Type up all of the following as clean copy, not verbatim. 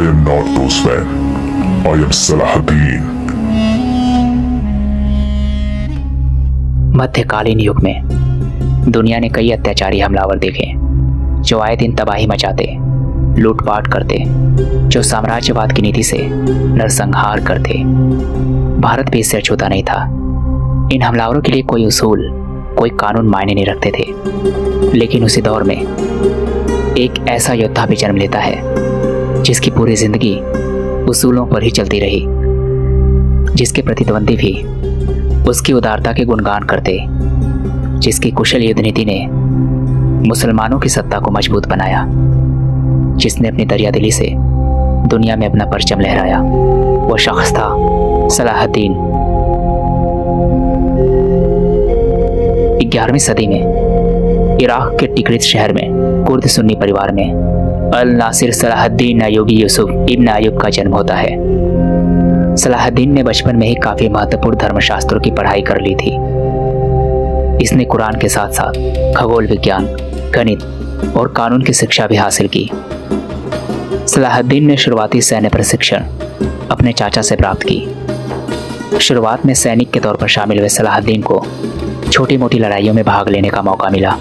I am not those men. I am Salahuddin. मध्यकालीन युग में दुनिया ने कई अत्याचारी हमलावर देखे जो आए दिन तबाही मचाते, लूटपाट करते, जो साम्राज्यवाद की नीति से नरसंहार करते। भारत भी इससे अछूता नहीं था। इन हमलावरों के लिए कोई उसूल, कोई कानून मायने नहीं रखते थे। लेकिन उसी दौर में एक ऐसा योद्धा भी जन्म लेता है जिसकी पूरी जिंदगी उसूलों पर ही चलती रही, जिसके प्रतिद्वंदी भी उसकी उदारता के गुणगान करते, जिसकी कुशल युद्ध नीति ने मुसलमानों की सत्ता को मजबूत बनाया, जिसने अपनी दरियादिली से दुनिया में अपना परचम लहराया। वो शख्स था सलाहुद्दीन। 11वीं सदी में इराक के टिकरित शहर में कुर्द सुन्नी परिवार में अल नासिर सलाहुद्दीन अयूबी यूसुफ इब्न अयूब का जन्म होता है। सलाहुद्दीन ने बचपन में ही काफी महत्वपूर्ण धर्मशास्त्रों की पढ़ाई कर ली थी। इसने कुरान के साथ साथ खगोल विज्ञान, गणित और कानून की शिक्षा भी हासिल की। सलाहुद्दीन ने शुरुआती सैन्य प्रशिक्षण अपने चाचा से प्राप्त की। शुरुआत में सैनिक के तौर पर शामिल हुए सलाहुद्दीन को छोटी मोटी लड़ाइयों में भाग लेने का मौका मिला,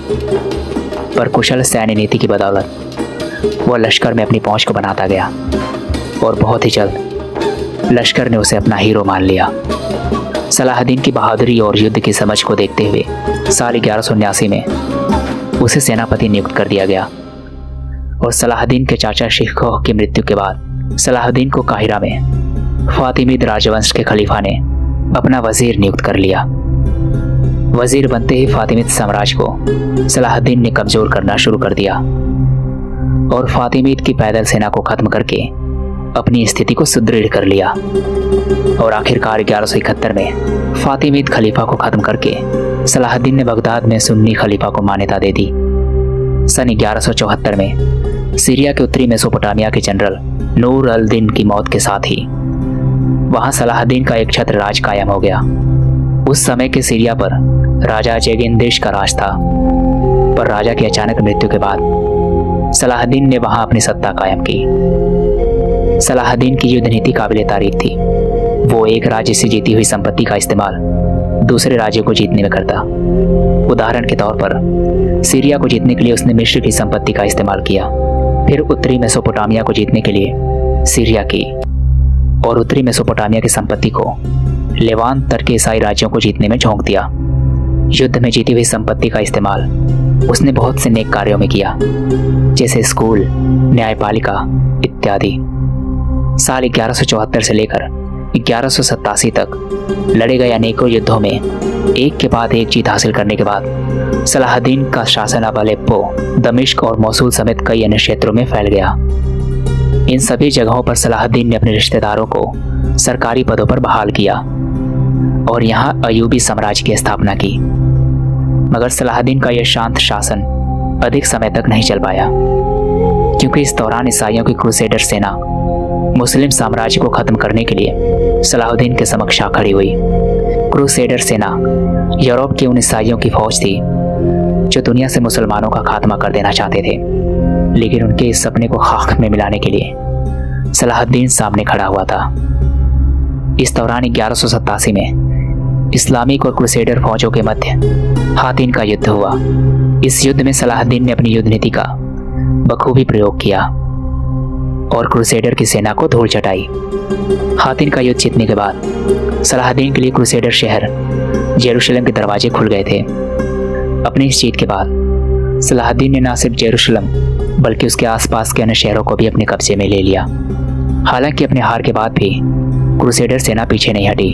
पर कुशल सैन्य नीति की बदौलत वह लश्कर में अपनी पहुंच को बनाता गया और बहुत ही जल्द लश्कर ने उसे अपना हीरो मान लिया। सलाहुद्दीन की बहादुरी और युद्ध की समझ को देखते हुए साल 1179 में उसे सेनापति नियुक्त कर दिया गया और सलाहुद्दीन के चाचा शिखोह की मृत्यु के बाद सलाहुद्दीन को काहिरा में फातिमीद राजवंश के खलीफा ने अपना वजीर नियुक्त कर लिया। वजीर बनते ही फातिमीद साम्राज्य को सलाहुद्दीन ने कमजोर करना शुरू कर दिया और फातिमीद की पैदल सेना को खत्म करके अपनी स्थिति को सुदृढ़ कर लिया और आखिरकार 1171 में फातिमीद खलीफा को खत्म करके सलाहुद्दीन ने बगदाद में सुन्नी खलीफा को मान्यता दे दी। सन 1174 में सीरिया के उत्तरी मेसोपोटामिया के जनरल नूर अल दिन की मौत के साथ ही वहां सलाहुद्दीन का एक छत्र राज कायम हो गया। उस समय के सीरिया पर राजा जेगिनदिश का राज था, पर राजा की अचानक मृत्यु के बाद सलाहुद्दीन ने वहां अपनी सत्ता कायम की। सलाहुद्दीन की युद्ध नीति काबिले तारीफ थी। वो एक राज्य से जीती हुई संपत्ति का इस्तेमाल दूसरे राज्यों को जीतने में करता। उदाहरण के तौर पर सीरिया को जीतने के लिए उसने मिस्र की संपत्ति का इस्तेमाल किया, फिर उत्तरी मेसोपोटामिया को जीतने के लिए सीरिया की, और उत्तरी मेसोपोटामिया की संपत्ति को लेवांत तट के ईसाई राज्यों को जीतने में झोंक दिया। युद्ध में जीती हुई संपत्ति का इस्तेमाल उसने बहुत से नेक कार्यों में किया, जैसे स्कूल, न्यायपालिका इत्यादि। साल 1174 से लेकर 1187 तक लड़े गए अनेकों युद्धों में एक के बाद एक जीत हासिल करने के बाद सलाहुद्दीन का शासन अब अलेप्पो, दमिश्क और मौसूल समेत कई अन्य क्षेत्रों में फैल गया। इन सभी जगहों पर सलाहुद्दीन ने अपने रिश्तेदारों को सरकारी पदों पर बहाल किया और यहाँ अयूबी साम्राज्य की स्थापना की। मगर सलाहुद्दीन का यह शांत शासन अधिक समय तक नहीं चल पाया, क्योंकि इस दौरान ईसाइयों की क्रूसेडर सेना मुस्लिम साम्राज्य को खत्म करने के लिए सलाहुद्दीन के समक्ष आ खड़ी हुई। क्रूसेडर सेना यूरोप के उन ईसाइयों की फौज थी जो दुनिया से मुसलमानों का खात्मा कर देना चाहते थे, लेकिन उनके इस सपने को खाक में मिलाने के लिए सलाहुद्दीन सामने खड़ा हुआ था। इस दौरान 1187 में इस्लामिक और क्रूसेडर फौजों के मध्य हातिन का युद्ध हुआ। इस युद्ध में सलाहुद्दीन ने अपनी युद्ध नीति का बखूबी प्रयोग किया और क्रूसेडर की सेना को धूल चटाई। हातिन का युद्ध जीतने के बाद सलाहुद्दीन के लिए क्रूसेडर शहर जेरूशलेम के दरवाजे खुल गए थे। अपनी इस जीत के बाद सलाहुद्दीन ने न सिर्फ जेरूशलेम बल्कि उसके आसपास के अन्य शहरों को भी अपने कब्जे में ले लिया। हालांकि अपने हार के बाद भी क्रूसेडर सेना पीछे नहीं हटी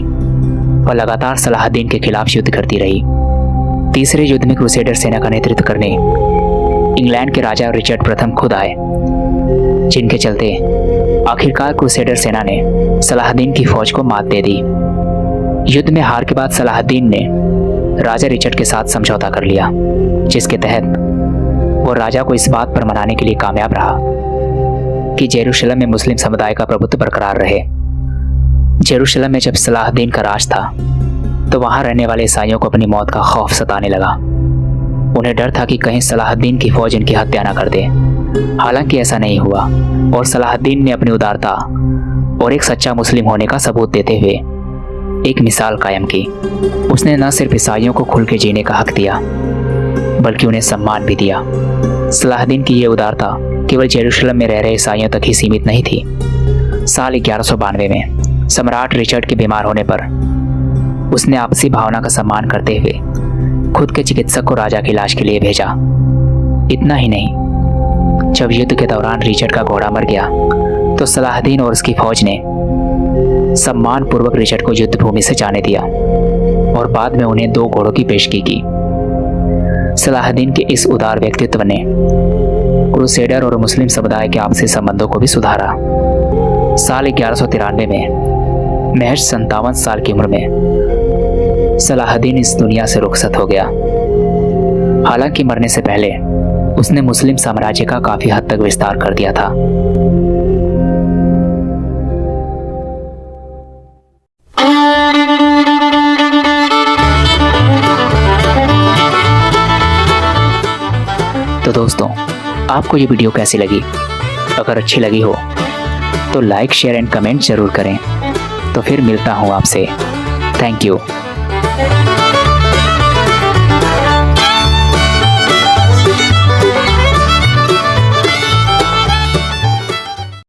और लगातार सलाहुद्दीन के खिलाफ युद्ध करती रही। तीसरे युद्ध में क्रूसेडर सेना का नेतृत्व करने इंग्लैंड के राजा रिचर्ड प्रथम खुद आए, जिनके चलते आखिरकार क्रूसेडर सेना ने सलाहुद्दीन की फौज को मात दे दी। युद्ध में हार के बाद सलाहुद्दीन ने राजा रिचर्ड के साथ समझौता कर लिया, जिसके तहत वो राजा को इस बात पर मनाने के लिए कामयाब रहा कि जेरूशलेम में मुस्लिम समुदाय का प्रभुत्व बरकरार रहे। जेरूशलेम में जब सलाहुद्दीन का राज था तो वहां रहने वाले ईसाइयों को अपनी मौत का खौफ सताने लगा। उन्हें डर था कि कहीं सलाहुद्दीन की फौज इनकी हत्या न कर दे हालांकि ऐसा नहीं हुआ और सलाहुद्दीन ने अपनी उदारता और एक सच्चा मुस्लिम होने का सबूत देते हुए एक मिसाल कायम की। उसने न सिर्फ ईसाइयों को खुल के जीने का हक दिया बल्कि उन्हें सम्मान भी दिया। सलाहुद्दीन की यह उदारता केवल जेरूशलम में रह रहे ईसाइयों तक ही सीमित नहीं थी। साल 1192 में सम्राट रिचर्ड के बीमार होने पर उसने आपसी भावना का सम्मान करते हुए खुद के चिकित्सक को राजा की इलाज के लिए भेजा। इतना ही नहीं, जब युद्ध के दौरान रिचर्ड का घोड़ा मर गया तो सलाहुद्दीन और उसकी फौज ने सम्मान पूर्वक रिचर्ड को युद्ध भूमि से जाने दिया और बाद में उन्हें 2 घोड़ों की पेशगी की। सलाहुद्दीन के इस उदार व्यक्तित्व ने क्रूसेडर और मुस्लिम समुदाय के आपसी संबंधों को भी सुधारा। साल 1193 में महज 57 साल की उम्र में सलाहुद्दीन इस दुनिया से रुखसत हो गया। हालांकि मरने से पहले उसने मुस्लिम साम्राज्य का काफी हद तक विस्तार कर दिया था। तो दोस्तों, आपको ये वीडियो कैसी लगी? अगर अच्छी लगी हो तो लाइक, शेयर एंड कमेंट जरूर करें। तो फिर मिलता हूँ आपसे। Thank you.